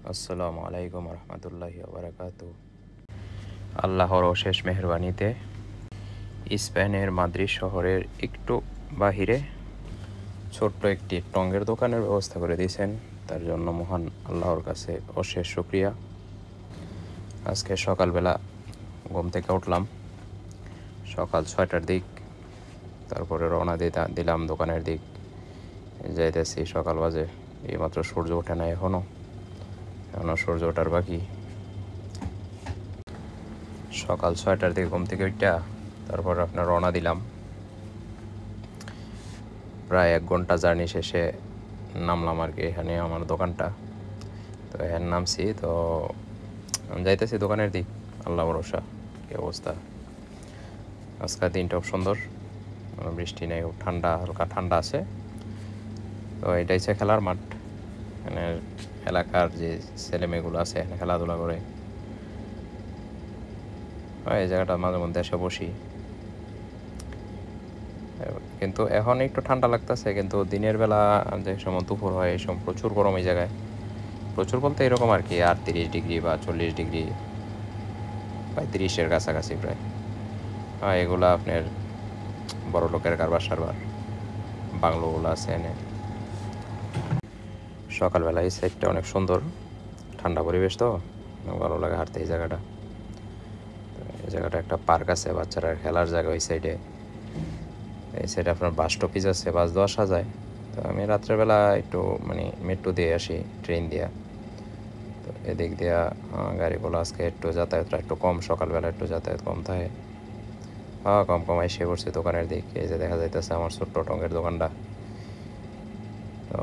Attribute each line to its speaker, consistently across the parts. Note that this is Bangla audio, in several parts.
Speaker 1: আসসালামু আলাইকুম রহমতুল্লাহি ওবরাকাতু। আল্লাহর অশেষ মেহরবানিতে স্পেনের মাদ্রিদ শহরের একটু বাহিরে ছোট্ট একটি টঙের দোকানের ব্যবস্থা করে দিয়েছেন। তার জন্য মহান আল্লাহর কাছে অশেষ শুকরিয়া। আজকে সকালবেলা ঘুম থেকে উঠলাম সকাল 6টার দিক, তারপরে রওনা দিলাম দোকানের দিক। যাইতেছি, সকাল বাজে, এইমাত্র সূর্য ওঠে না, এখনও সূর্য ওঠার বাকি। সকাল 6টার দিকে ঘুম থেকে উঠা তারপর আপনার রওনা দিলাম। প্রায় 1 ঘন্টা জার্নি শেষে নামলাম আর কি, এখানে আমার দোকানটা। তো এখানে নামছি, তো যাইতেছি দোকানের দিক। আল্লাহ ভরসা, কী অবস্থা। আজকের দিনটা খুব সুন্দর, কোনো বৃষ্টি নেই, খুব ঠান্ডা, হালকা ঠান্ডা আছে। তো এটা হচ্ছে খেলার মাঠ। এখানে এলাকার যে ছেলেমেয়েগুলো আছে এখানে খেলাধুলা করে। এই জায়গাটা মাঝে মধ্যে এসে বসি, কিন্তু এখন একটু ঠান্ডা লাগতেছে। কিন্তু দিনের বেলা যে সময় দুপুর হয় এই সময় প্রচুর গরম এই জায়গায়। প্রচুর বলতে এরকম আর কি 38 ডিগ্রি বা 40 ডিগ্রি, 35-এর কাছাকাছি প্রায়। এগুলা আপনার বড় লোকের কারবার সারবার, বাংলোগুলো আছে এনে। সকালবেলা এই সাইডটা অনেক সুন্দর, ঠান্ডা পরিবেশ, তো ভালো লাগে হাঁটতে এই জায়গাটা। এই জায়গাটা একটা পার্ক আছে, বাচ্চারা খেলার জায়গা। ওই সাইডে, এই সাইডে আপনার বাস স্টপেজ আছে, বাস দেওয়া আসা যায়। তো আমি রাত্রেবেলা একটু মেট্রো দিয়ে আসি, ট্রেন দিয়া। তো এদিক দিয়া গাড়িগুলো আজকে একটু যাতায়াতটা একটু কম, সকালবেলা একটু যাতায়াত কম থাকে। কম কম এসে পড়ছি দোকানের দিক। এই যে দেখা যাইতেছে আমার ছোট্ট টঙ্গের দোকানটা। তো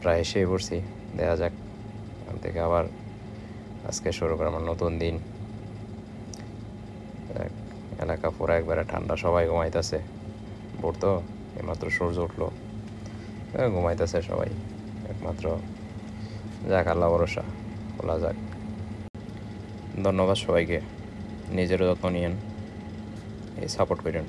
Speaker 1: প্রায় এসেই পড়ছি, দেখা যাক এখান থেকে আবার আজকে শুরু করে আমার নতুন দিন। এলাকা পুরো একবারে ঠান্ডা, সবাই ঘুমাইতেছে। ভোর তো, এইমাত্র সূর্য উঠলো, ঘুমাইতেছে সবাই একমাত্র। যাক, আল্লাহ ভরসা, খোলা যাক। ধন্যবাদ সবাইকে। নিজেরও যত্ন নিয়েন, এই সাপোর্ট করেন।